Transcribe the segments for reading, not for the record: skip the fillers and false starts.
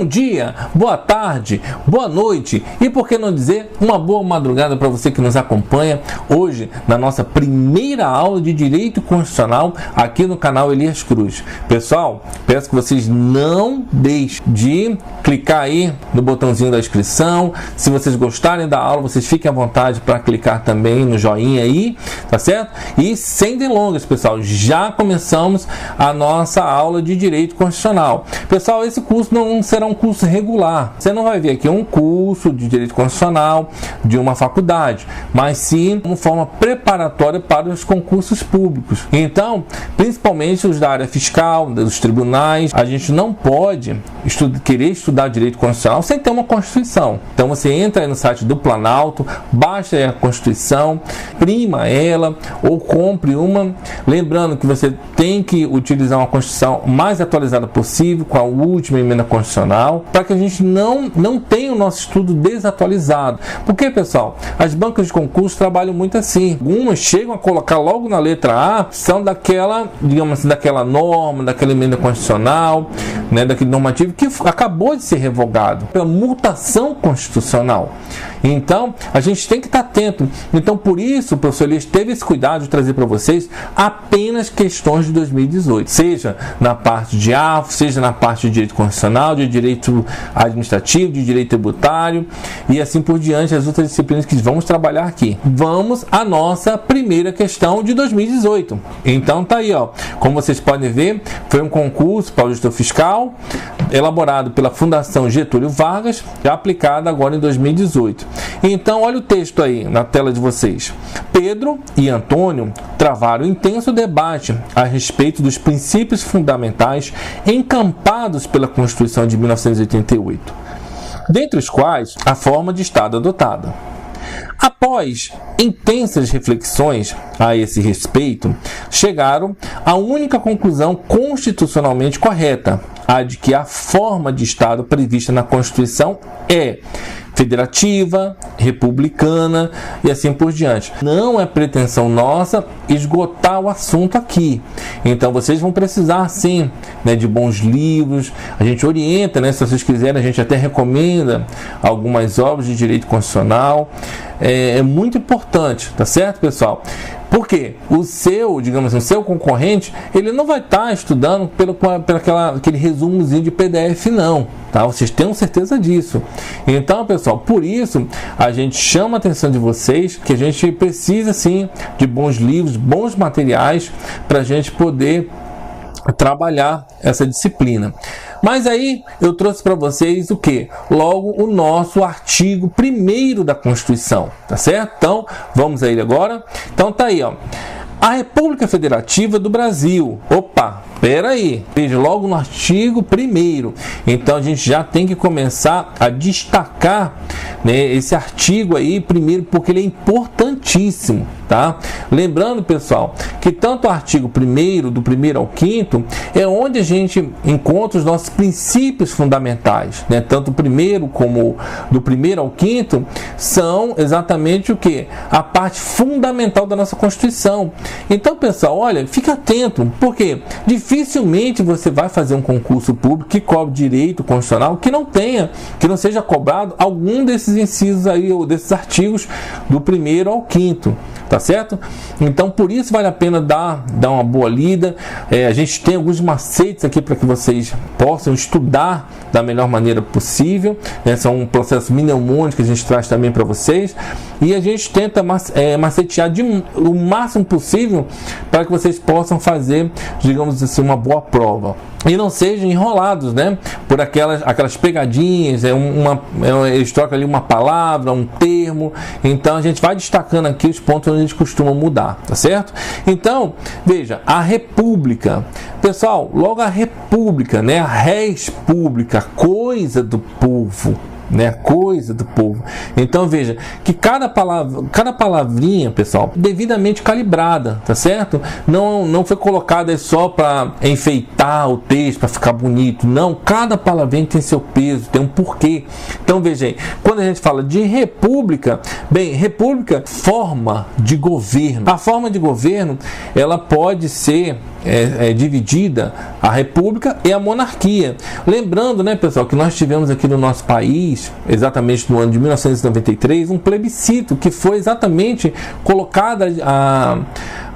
Bom dia, boa tarde, boa noite e, por que não dizer, uma boa madrugada para você que nos acompanha hoje na nossa primeira aula de Direito Constitucional aqui no canal Elias Cruz. Pessoal, peço que vocês não deixem de clicar aí no botãozinho da inscrição. Se vocês gostarem da aula, vocês fiquem à vontade para clicar também no joinha aí, tá certo? E sem delongas, pessoal, já começamos a nossa aula de Direito Constitucional. Pessoal, esse curso não será um curso regular. Você não vai ver aqui um curso de Direito Constitucional de uma faculdade, mas sim uma forma preparatória para os concursos públicos. Então, principalmente os da área fiscal, dos tribunais, a gente não pode querer estudar Direito Constitucional sem ter uma Constituição. Então, você entra aí no site do Planalto, baixa aí a Constituição, imprima ela ou compre uma. Lembrando que você tem que utilizar uma Constituição mais atualizada possível, com a última emenda constitucional, para que a gente não tenha o nosso estudo desatualizado. Porque, pessoal, as bancas de concurso trabalham muito assim. Algumas chegam a colocar logo na letra A, são daquela, digamos assim, daquela norma, daquela emenda constitucional, né, daquele normativo que acabou de ser revogado pela mutação constitucional. Então, a gente tem que estar atento. Então, por isso, o professor Elias teve esse cuidado de trazer para vocês apenas questões de 2018. Seja na parte de AFO, seja na parte de Direito Constitucional, de Direito Administrativo, de Direito Tributário e assim por diante, as outras disciplinas que vamos trabalhar aqui. Vamos à nossa primeira questão de 2018. Então, tá aí, ó. Como vocês podem ver, foi um concurso para o auditor fiscal, elaborado pela Fundação Getúlio Vargas, já aplicado agora em 2018. Então, olha o texto aí na tela de vocês. Pedro e Antônio travaram intenso debate a respeito dos princípios fundamentais encampados pela Constituição de 1988, dentre os quais a forma de Estado adotada. Após intensas reflexões a esse respeito, chegaram à única conclusão constitucionalmente correta, a de que a forma de Estado prevista na Constituição é federativa, republicana e assim por diante. Não é pretensão nossa esgotar o assunto aqui. Então vocês vão precisar sim, né, de bons livros. A gente orienta, né, se vocês quiserem, a gente até recomenda algumas obras de direito constitucional. É muito importante, tá certo, pessoal? Porque o seu, digamos assim, o seu concorrente, ele não vai estar estudando pelo aquele resumozinho de PDF, não. Tá? Vocês tenham certeza disso. Então, pessoal, por isso a gente chama a atenção de vocês que a gente precisa, sim, de bons livros, bons materiais para a gente poder trabalhar essa disciplina. Mas aí eu trouxe para vocês o que? Logo o nosso artigo 1º da Constituição, tá certo? Então, vamos a ele agora. Então tá aí, ó. A República Federativa do Brasil. Opa, peraí. Veja logo no artigo 1º. Então a gente já tem que começar a destacar, né, esse artigo aí primeiro, porque ele é importantíssimo, tá? Lembrando, pessoal, que tanto o artigo 1º, do 1º ao 5º, é onde a gente encontra os nossos princípios fundamentais, né? Tanto o 1º como do 1º ao 5º são exatamente o que? A parte fundamental da nossa Constituição. Então, pessoal, olha, fica atento, porque dificilmente você vai fazer um concurso público que cobre direito constitucional que não seja cobrado algum desses incisos aí, ou desses artigos do 1º ao 5º, tá certo? Então, por isso vale a pena dar uma boa lida. A gente tem alguns macetes aqui para que vocês possam estudar da melhor maneira possível, né? São um processo mnemônico que a gente traz também para vocês, e a gente tenta macetear o máximo possível para que vocês possam fazer, digamos assim, uma boa prova. E não sejam enrolados, né, por aquelas pegadinhas, eles trocam ali uma palavra, um termo. Então a gente vai destacando aqui os pontos onde a gente costuma mudar, tá certo? Então, veja, a República. Pessoal, logo a República, né, a res pública, coisa do povo. Né, coisa do povo. Então veja que cada palavrinha, pessoal, devidamente calibrada, tá certo? Não foi colocada só para enfeitar o texto, para ficar bonito. Não, cada palavrinha tem seu peso, tem um porquê. Então veja aí, quando a gente fala de república, bem, república, forma de governo. A forma de governo, ela pode ser dividida a república e a monarquia. Lembrando, né, pessoal, que nós tivemos aqui no nosso país, exatamente no ano de 1993, um plebiscito que foi exatamente colocada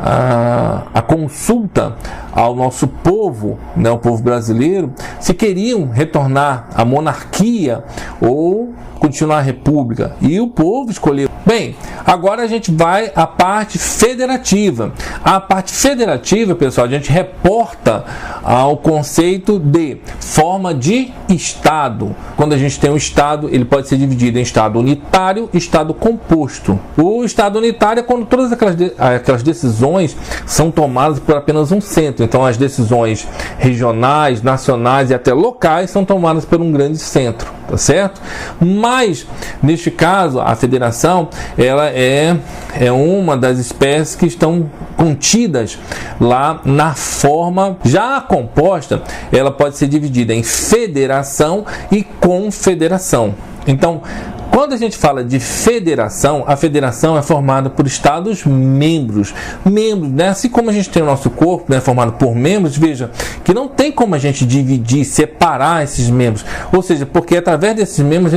a consulta ao nosso povo, né, o povo brasileiro, se queriam retornar à monarquia ou continuar a república. E o povo escolheu. Bem, agora a gente vai à parte federativa. A parte federativa, pessoal, a gente reporta ao conceito de forma de Estado. Quando a gente tem um Estado, ele pode ser dividido em Estado unitário e Estado composto. O Estado unitário é quando todas aquelas decisões são tomadas por apenas um centro. Então, as decisões regionais, nacionais e até locais são tomadas por um grande centro, tá certo? Mas, neste caso, a federação, ela é uma das espécies que estão contidas lá na forma já composta. Ela pode ser dividida em federação e confederação. Então, quando a gente fala de federação, a federação é formada por estados membros, né? Assim como a gente tem o nosso corpo, né, formado por membros, veja que não tem como a gente dividir, separar esses membros, ou seja, porque através desses membros a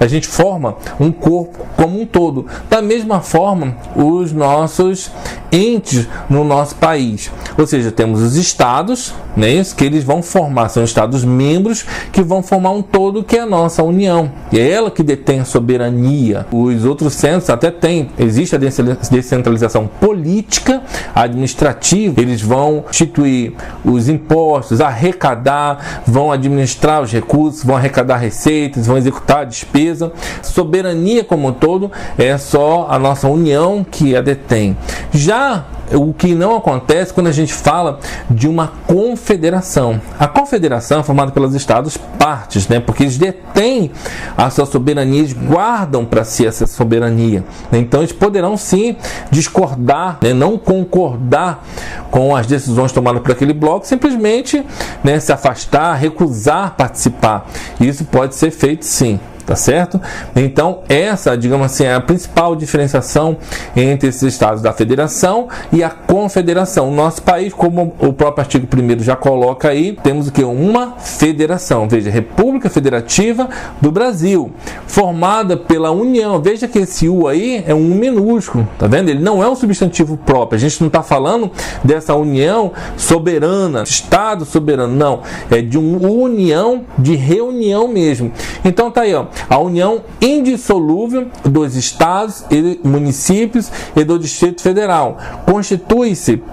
gente forma um corpo como um todo. Da mesma forma, os nossos entes no nosso país, ou seja, temos os estados, né, que eles vão formar, são estados membros que vão formar um todo que é a nossa União, e é ela que detém a soberania. Os outros centros até têm, existe a descentralização política, administrativa, eles vão instituir os impostos, arrecadar, vão administrar os recursos, vão arrecadar receitas, vão executar a despesa. Soberania como um todo é só a nossa União que a detém. Já o que não acontece quando a gente fala de uma confederação. A confederação é formada pelos estados partes, né? Porque eles detêm a sua soberania, eles guardam para si essa soberania. Então eles poderão sim discordar, né? Não concordar com as decisões tomadas por aquele bloco, simplesmente, né, se afastar, recusar participar. Isso pode ser feito sim. Tá certo? Então, essa, digamos assim, é a principal diferenciação entre esses estados da federação e a confederação. O nosso país, como o próprio artigo 1º já coloca aí, temos o que? Uma federação. Veja, República Federativa do Brasil, formada pela União. Veja que esse U aí é um U minúsculo, tá vendo? Ele não é um substantivo próprio. A gente não está falando dessa união soberana, Estado soberano, não. É de uma união, de reunião mesmo. Então tá aí, ó. A união indissolúvel dos estados e municípios e do Distrito Federal constitui-se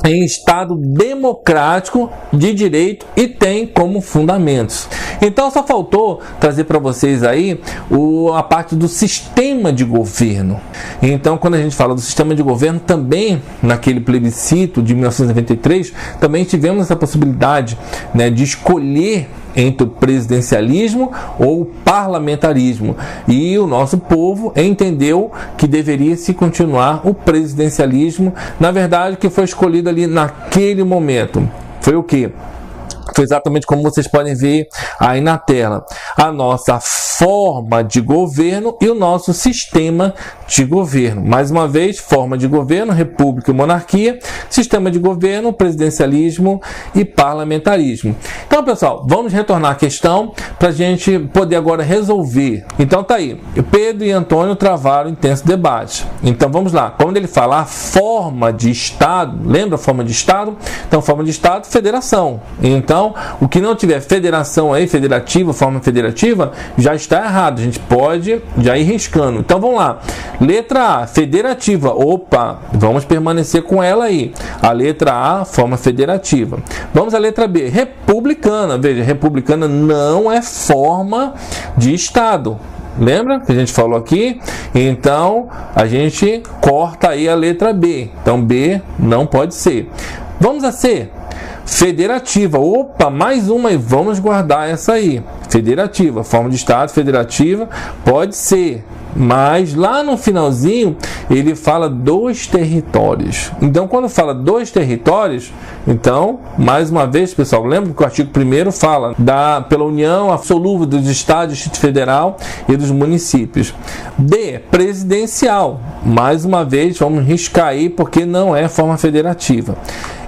em Estado democrático de direito e tem como fundamentos. Então só faltou trazer para vocês aí a parte do sistema de governo. Então quando a gente fala do sistema de governo, também naquele plebiscito de 1993, também tivemos essa possibilidade, né, de escolher entre o presidencialismo ou o parlamentarismo. E o nosso povo entendeu que deveria se continuar o presidencialismo. Na verdade, o que foi escolhido ali naquele momento foi o quê? Foi exatamente como vocês podem ver aí na tela. A nossa forma de governo e o nosso sistema de governo. Mais uma vez, forma de governo, república e monarquia, sistema de governo, presidencialismo e parlamentarismo. Então, pessoal, vamos retornar à questão para a gente poder agora resolver. Então, tá aí. Pedro e Antônio travaram intenso debate. Então, vamos lá. Quando ele fala a forma de Estado, lembra a forma de Estado? Então, forma de Estado, federação. Então, o que não tiver federação aí, federativa, forma federativa, já está errado. A gente pode já ir riscando. Então, vamos lá. Letra A, federativa. Opa, vamos permanecer com ela aí. A letra A, forma federativa. Vamos à letra B, republicana. Veja, republicana não é forma de Estado. Lembra que a gente falou aqui? Então, a gente corta aí a letra B. Então, B não pode ser. Vamos a C. Federativa. Opa, mais uma e vamos guardar essa aí. federativa. Forma de Estado federativa pode ser, mas lá no finalzinho ele fala dos territórios. Então, quando fala dos territórios, então, mais uma vez, pessoal, lembra que o artigo 1º fala pela união absoluta dos estados, Distrito Federal e dos municípios. D, presidencial. Mais uma vez, vamos riscar aí porque não é forma federativa.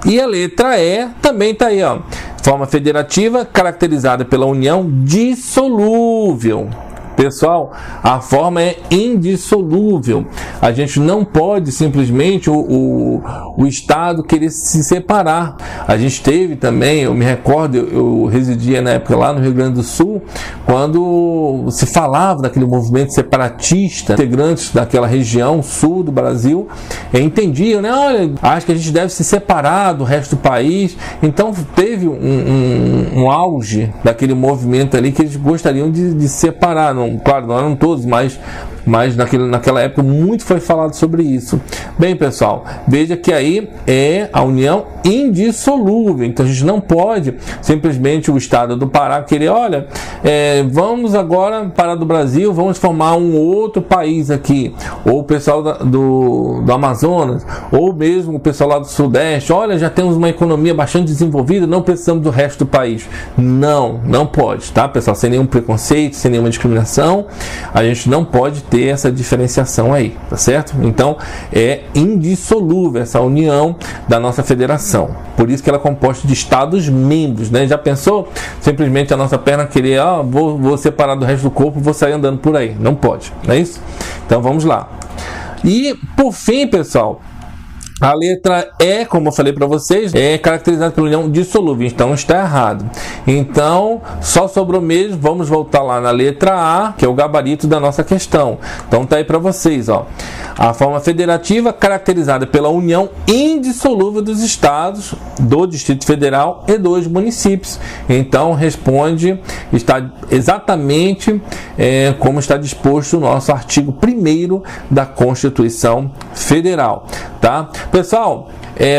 E a letra E também está aí, ó. Forma federativa caracterizada pela união dissolúvel. Pessoal, a forma é indissolúvel. A gente não pode simplesmente o Estado querer se separar. A gente teve também, eu me recordo, eu residia na época lá no Rio Grande do Sul, quando se falava daquele movimento separatista, integrantes daquela região sul do Brasil entendiam, né? Olha, acho que a gente deve se separar do resto do país. Então teve um auge daquele movimento ali que eles gostariam de separar. Claro, não eram todos, mas naquela época muito foi falado sobre isso. Bem, pessoal, veja que aí é a união indissolúvel. Então a gente não pode simplesmente o Estado do Pará querer, olha, vamos agora parar do Brasil, vamos formar um outro país aqui, ou o pessoal do Amazonas, ou mesmo o pessoal lá do Sudeste, olha, já temos uma economia bastante desenvolvida, não precisamos do resto do país. Não pode, tá, pessoal? Sem nenhum preconceito, sem nenhuma discriminação, a gente não pode ter essa diferenciação aí, tá certo? Então é indissolúvel essa união da nossa federação. Por isso que ela é composta de estados membros, né? Já pensou? Simplesmente a nossa perna querer, vou separar do resto do corpo, vou sair andando por aí. Não pode, não é isso? Então vamos lá. E por fim, pessoal, a letra E, como eu falei para vocês, é caracterizada pela união dissolúvel, então está errado. Então, só sobrou mesmo, vamos voltar lá na letra A, que é o gabarito da nossa questão. Então tá aí para vocês, ó. A forma federativa caracterizada pela união indissolúvel dos estados, do Distrito Federal e dos municípios. Então responde, está exatamente como está disposto o nosso artigo 1º da Constituição Federal, tá? Pessoal,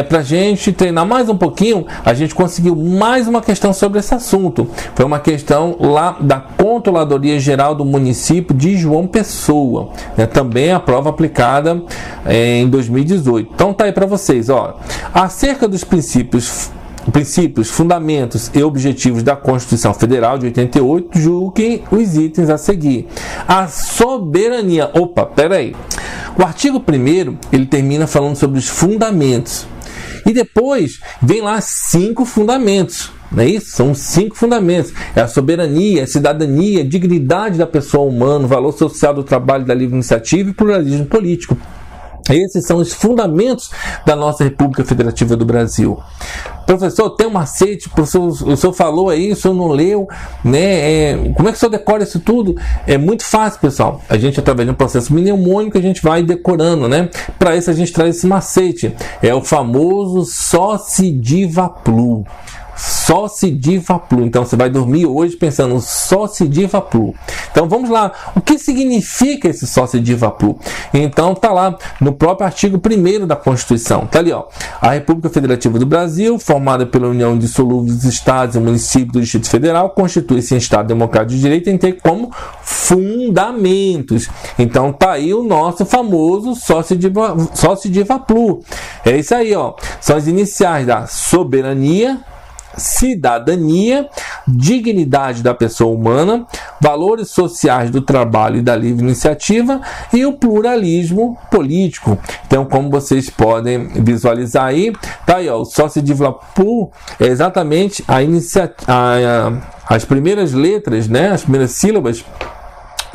para a gente treinar mais um pouquinho, a gente conseguiu mais uma questão sobre esse assunto. Foi uma questão lá da Controladoria Geral do Município de João Pessoa, né? Também a prova aplicada em 2018. Então tá aí para vocês, ó. Acerca dos princípios, fundamentos e objetivos da Constituição Federal de 88, julguem os itens a seguir. A soberania. Opa, peraí. O artigo 1º, ele termina falando sobre os fundamentos. E depois vem lá 5 fundamentos. Não é isso? São 5 fundamentos. É a soberania, a cidadania, a dignidade da pessoa humana, o valor social do trabalho, da livre iniciativa e pluralismo político. Esses são os fundamentos da nossa República Federativa do Brasil. Professor, tem um macete, o senhor falou aí, o senhor não leu, né? Como é que o senhor decora isso tudo? É muito fácil, pessoal. A gente, através de um processo mnemônico, a gente vai decorando, né? Para isso a gente traz esse macete. É o famoso Soci Diva Plu. Soci Diva Plu. Então você vai dormir hoje pensando Soci Diva Plu. Então vamos lá. O que significa esse Soci Diva Plu? Então tá lá no próprio artigo 1º da Constituição. Tá ali, ó. A República Federativa do Brasil, formada pela união indissolúvel dos estados e municípios do Distrito Federal, constitui-se em Estado democrático de direito e tem como fundamentos. Então tá aí o nosso famoso Soci Diva Plu. É isso aí, ó. São as iniciais da soberania, cidadania, dignidade da pessoa humana, valores sociais do trabalho e da livre iniciativa e o pluralismo político. Então, como vocês podem visualizar aí, tá aí, ó, o Soci Diva Plu é exatamente as primeiras letras, né, as primeiras sílabas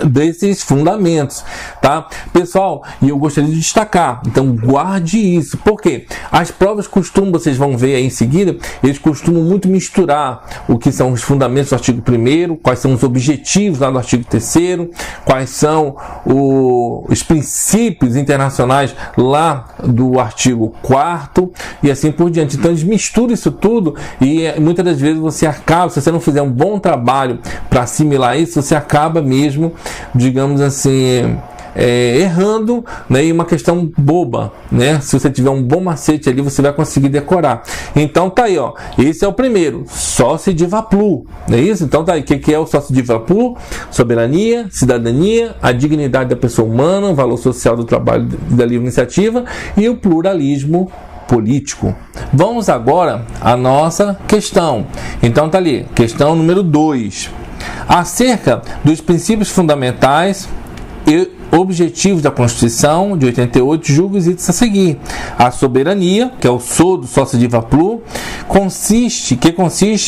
desses fundamentos, tá? Pessoal, e eu gostaria de destacar, então guarde isso, porque as provas costumam, vocês vão ver aí em seguida, eles costumam muito misturar o que são os fundamentos do artigo 1º, quais são os objetivos lá do artigo 3º, quais são os princípios internacionais lá do artigo 4º e assim por diante. Então eles misturam isso tudo e muitas das vezes você acaba, se você não fizer um bom trabalho para assimilar isso, você acaba mesmo, digamos assim, errando, né, em uma questão boba, né? Se você tiver um bom macete ali, você vai conseguir decorar. Então tá aí, ó. Esse é o primeiro, sócio divaplu, não é isso? Então tá aí, o que é o sócio divaplu? Soberania, cidadania, a dignidade da pessoa humana, o valor social do trabalho da livre iniciativa e o pluralismo político. Vamos agora à nossa questão. Então tá ali, questão número 2. Acerca dos princípios fundamentais e objetivos da Constituição de 88, julgo os itens a seguir. A soberania, que é o do sócio divaplu, consiste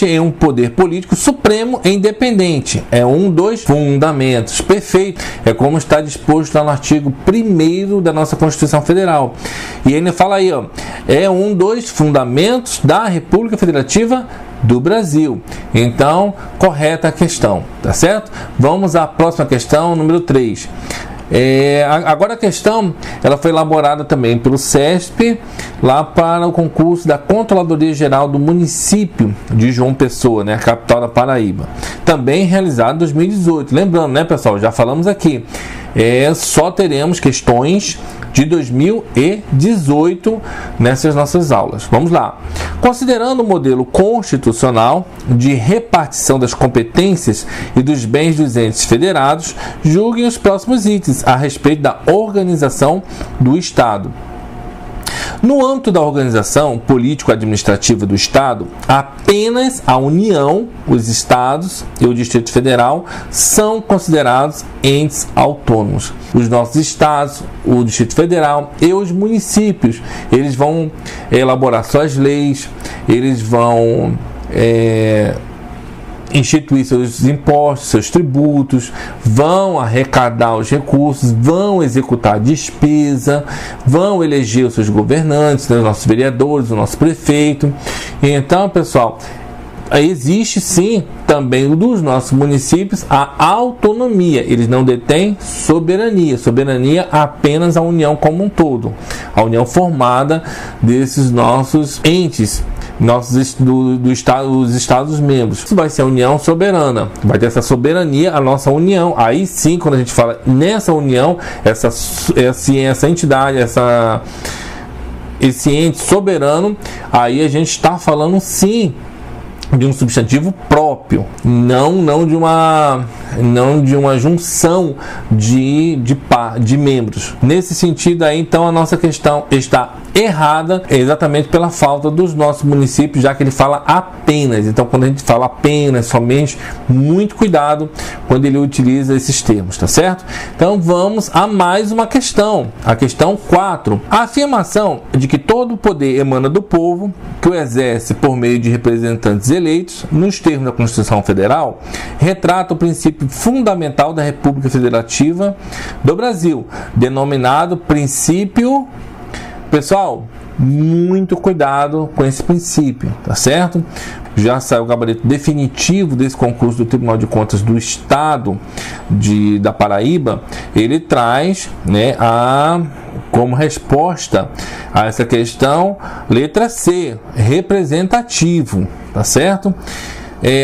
em um poder político supremo e independente. É um dos fundamentos. Perfeito. É como está disposto lá no artigo 1º da nossa Constituição Federal. E ele fala aí, ó, é um dos fundamentos da República Federativa do Brasil. Então, correta a questão, tá certo? Vamos à próxima questão, número 3. Agora a questão, ela foi elaborada também pelo CESP, lá para o concurso da Controladoria Geral do município de João Pessoa, né, a capital da Paraíba. Também realizado em 2018. Lembrando, né, pessoal, já falamos aqui, só teremos questões de 2018 nessas nossas aulas. Vamos lá. Considerando o modelo constitucional de repartição das competências e dos bens dos entes federados, julguem os próximos itens a respeito da organização do Estado. No âmbito da organização político-administrativa do Estado, apenas a União, os Estados e o Distrito Federal são considerados entes autônomos. Os nossos estados, o Distrito Federal e os municípios, eles vão elaborar suas leis, eles vão instituir seus impostos, seus tributos, vão arrecadar os recursos, vão executar a despesa, vão eleger os seus governantes, né, os nossos vereadores, o nosso prefeito. Então, pessoal, existe sim também dos nossos municípios a autonomia. Eles não detêm soberania. Soberania apenas a União como um todo. A União formada desses nossos entes, os estados membros. Isso vai ser a União soberana. Vai ter essa soberania, a nossa União. Aí sim, quando a gente fala nessa União, essa entidade, esse ente soberano, aí a gente está falando sim de um substantivo próprio, não de uma junção de membros. Nesse sentido aí, então, a nossa questão está errada exatamente pela falta dos nossos municípios, já que ele fala apenas. Então, quando a gente fala apenas, somente, muito cuidado quando ele utiliza esses termos, tá certo? Então, vamos a mais uma questão, a questão 4. A afirmação de que todo o poder emana do povo, que o exerce por meio de representantes eleitos, nos termos da Constituição Federal, retrata o princípio fundamental da República Federativa do Brasil, denominado princípio. Pessoal, muito cuidado com esse princípio, tá certo? Já saiu o gabarito definitivo desse concurso do Tribunal de Contas do Estado da Paraíba. Ele traz, né, como resposta a essa questão, letra C, representativo, tá certo?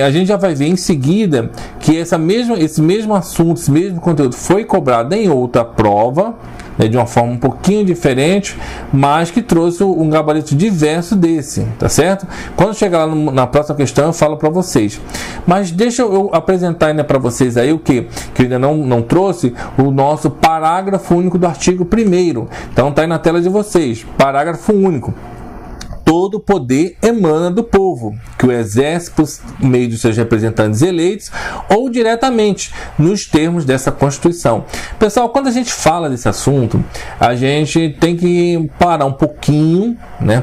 A gente já vai ver em seguida que esse mesmo assunto, esse mesmo conteúdo foi cobrado em outra prova, né, de uma forma um pouquinho diferente, mas que trouxe um gabarito diverso desse, tá certo? Quando chegar lá na próxima questão eu falo para vocês. Mas deixa eu apresentar ainda para vocês aí o que eu ainda não trouxe, o nosso parágrafo único do artigo 1º. Então tá aí na tela de vocês, parágrafo único. Todo poder emana do povo, que o exerce por meio dos seus representantes eleitos ou diretamente, nos termos dessa Constituição. Pessoal, quando a gente fala desse assunto, a gente tem que parar um pouquinho, né?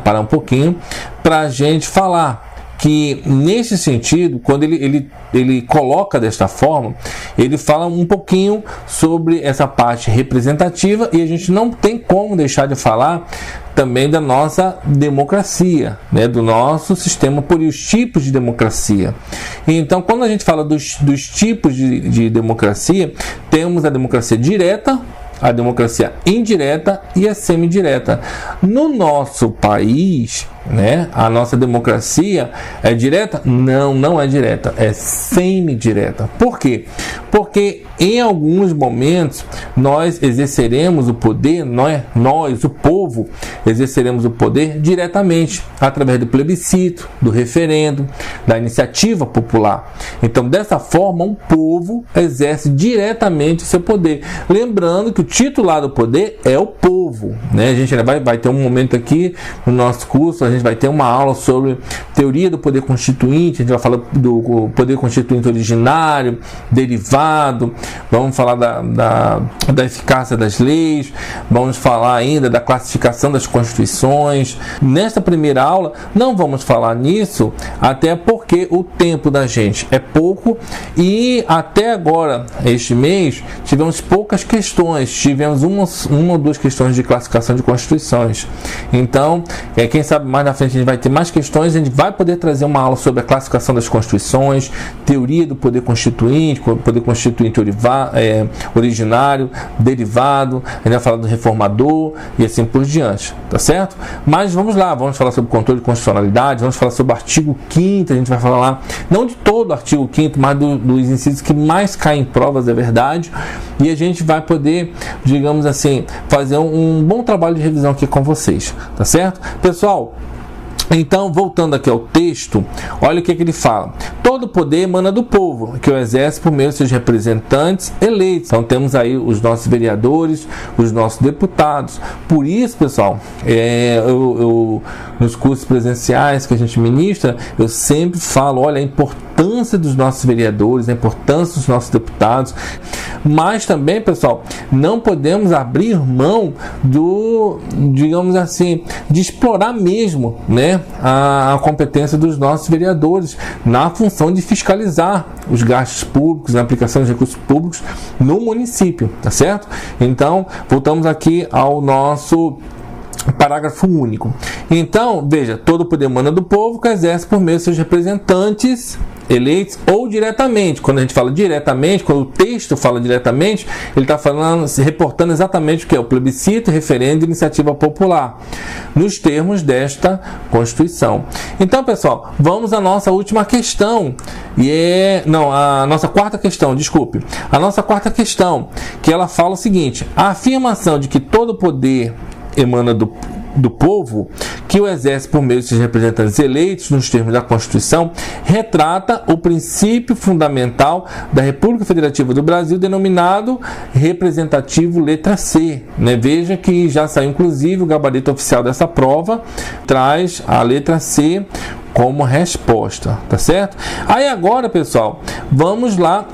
Para a gente falar que, nesse sentido, quando ele coloca desta forma, ele fala um pouquinho sobre essa parte representativa, e a gente não tem como deixar de falar também da nossa democracia, né, do nosso sistema político, os tipos de democracia. Então, quando a gente fala dos tipos de democracia, temos a democracia direta, a democracia indireta e a semidireta. No nosso país, né? A nossa democracia é direta? Não, não é direta, é semi-direta. Por quê? Porque em alguns momentos nós exerceremos o poder, nós, o povo, exerceremos o poder diretamente, através do plebiscito, do referendo, da iniciativa popular. Então, dessa forma, o povo exerce diretamente o seu poder. Lembrando que o titular do poder é o povo, né? A gente vai ter um momento aqui no nosso curso, a gente vai ter uma aula sobre teoria do poder constituinte, a gente vai falar do poder constituinte originário, derivado, vamos falar da eficácia das leis, vamos falar ainda da classificação das constituições. Nesta primeira aula não vamos falar nisso, até porque o tempo da gente é pouco e até agora, este mês, tivemos poucas questões, tivemos uma ou duas questões de classificação de constituições. Então, quem sabe mais na frente a gente vai ter mais questões, a gente vai poder trazer uma aula sobre a classificação das constituições, teoria do poder constituinte originário, derivado, a gente vai falar do reformador e assim por diante, tá certo? Mas vamos lá, vamos falar sobre controle de constitucionalidade, vamos falar sobre o artigo 5º, a gente vai falar lá, não de todo o artigo 5º, mas dos incisos que mais caem em provas, é verdade, e a gente vai poder, digamos assim, fazer um bom trabalho de revisão aqui com vocês, tá certo? Pessoal, então, voltando aqui ao texto, olha o que ele fala. Todo poder emana do povo, que o exerce por meio de seus representantes eleitos. Então, temos aí os nossos vereadores, os nossos deputados. Por isso, pessoal, nos cursos presenciais que a gente ministra, eu sempre falo, olha, a importância dos nossos vereadores, a importância dos nossos deputados. Mas também, pessoal, não podemos abrir mão digamos assim, de explorar mesmo, né, a competência dos nossos vereadores na função de fiscalizar os gastos públicos, a aplicação de recursos públicos no município, tá certo? Então, voltamos aqui ao nosso parágrafo único. Então, veja, todo o poder emana do povo, que exerce por meio de seus representantes eleitos ou diretamente. Quando a gente fala diretamente, quando o texto fala diretamente, ele está falando, se reportando exatamente o que é o plebiscito, referendo e iniciativa popular, nos termos desta Constituição. Então, pessoal, vamos à nossa última questão. A nossa quarta questão, desculpe. A nossa quarta questão, que ela fala o seguinte: a afirmação de que todo poder emana do povo, que o exerce por meio de seus representantes eleitos nos termos da Constituição, retrata o princípio fundamental da República Federativa do Brasil, denominado representativo letra C, né? Veja que já saiu inclusive o gabarito oficial dessa prova, traz a letra C como resposta, tá certo? Aí agora, pessoal, vamos lá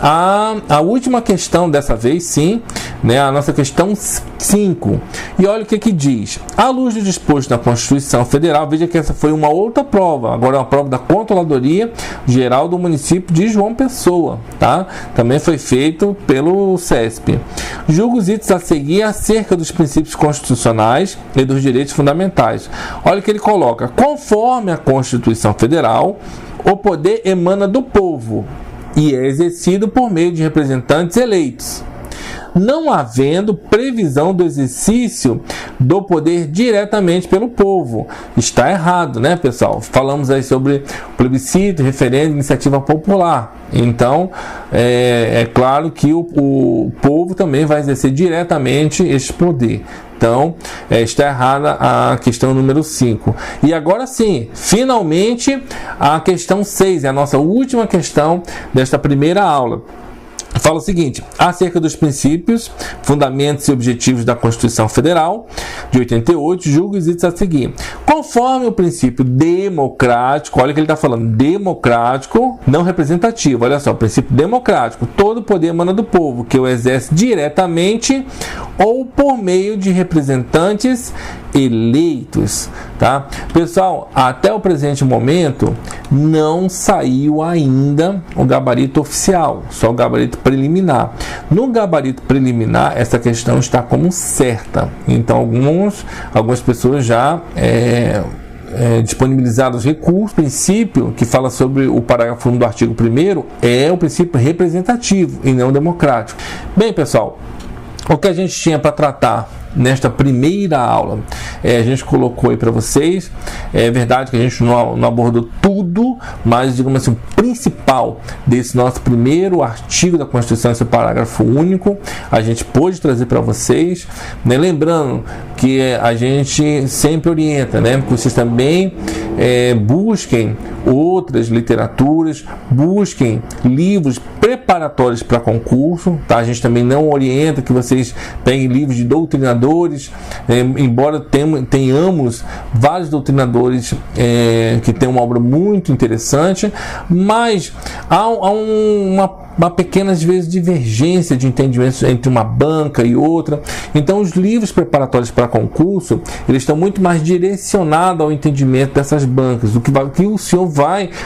a última questão dessa vez, sim, né? A nossa questão 5. E olha o que diz. À luz do disposto na Constituição Federal, veja que essa foi uma outra prova, agora é uma prova da Controladoria Geral do município de João Pessoa, tá? Também foi feito pelo CESP. Julga os itens a seguir acerca dos princípios constitucionais e dos direitos fundamentais. Olha o que ele coloca. Conforme a Constituição Federal, o poder emana do povo e é exercido por meio de representantes eleitos, não havendo previsão do exercício do poder diretamente pelo povo. Está errado, né, pessoal? Falamos aí sobre plebiscito, referendo, iniciativa popular. Então, é claro que o povo também vai exercer diretamente este poder. Então, está errada a questão número 5. E agora sim, finalmente, a questão 6, é a nossa última questão desta primeira aula. Fala o seguinte: acerca dos princípios, fundamentos e objetivos da Constituição Federal de 88, julga os itens a seguir. Conforme o princípio democrático, olha o que ele está falando, democrático, não representativo, olha só, o princípio democrático, todo poder emana do povo, que o exerce diretamente ou por meio de representantes eleitos, tá? Pessoal, até o presente momento não saiu ainda o gabarito oficial, só o gabarito preliminar. No gabarito preliminar, essa questão está como certa. Então, algumas pessoas já disponibilizaram os recursos. O princípio que fala sobre o parágrafo 1 do artigo 1º é o princípio representativo e não democrático. Bem, pessoal, o que a gente tinha para tratar nesta primeira aula. A gente colocou aí para vocês, é verdade que a gente não abordou tudo, mas digamos assim, o principal desse nosso primeiro artigo da Constituição, esse parágrafo único, a gente pôde trazer para vocês, né? Lembrando que a gente sempre orienta, né? Que vocês também busquem outras literaturas, busquem livros preparatórios para concurso, tá? A gente também não orienta que vocês peguem livros de doutrinadores, embora tenhamos vários doutrinadores que têm uma obra muito interessante, mas há uma pequena, às vezes, divergência de entendimentos entre uma banca e outra. Então, os livros preparatórios para concurso, eles estão muito mais direcionados ao entendimento dessas bancas, do que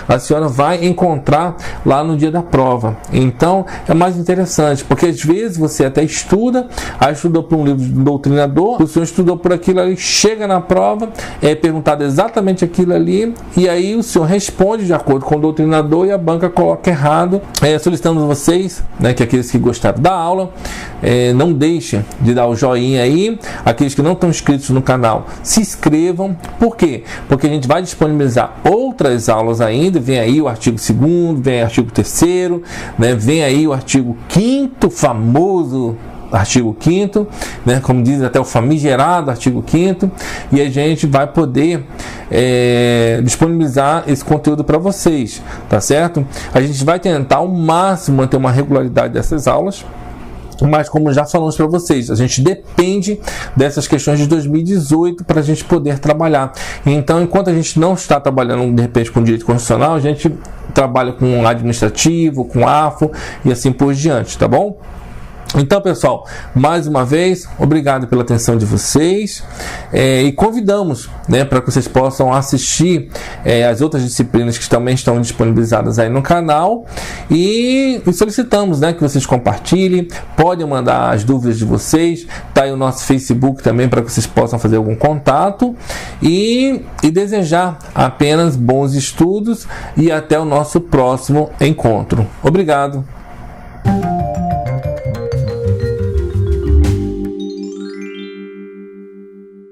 a senhora vai encontrar lá no dia da prova. Então, é mais interessante, porque às vezes você até estudou por um livro de doutrinador, o senhor estudou por aquilo ali, chega na prova, é perguntado exatamente aquilo ali, e aí o senhor responde de acordo com o doutrinador e a banca coloca errado, solicitando vocês, né, que aqueles que gostaram da aula, não deixem de dar o joinha aí. Aqueles que não estão inscritos no canal, se inscrevam. Por quê? Porque a gente vai disponibilizar outras aulas ainda. Vem aí o artigo 2º, vem o artigo 3º, né, vem aí o artigo 5º, famoso artigo 5º, né, como diz até o famigerado artigo 5º, e a gente vai poder disponibilizar esse conteúdo para vocês, tá certo? A gente vai tentar ao máximo manter uma regularidade dessas aulas, mas como já falamos para vocês, a gente depende dessas questões de 2018 para a gente poder trabalhar. Então, enquanto a gente não está trabalhando de repente com direito constitucional, a gente trabalha com administrativo, com AFO e assim por diante, tá bom? Então, pessoal, mais uma vez, obrigado pela atenção de vocês, e convidamos, né, para que vocês possam assistir as outras disciplinas que também estão disponibilizadas aí no canal, e solicitamos, né, que vocês compartilhem, podem mandar as dúvidas de vocês, tá aí o nosso Facebook também para que vocês possam fazer algum contato, e desejar apenas bons estudos e até o nosso próximo encontro. Obrigado!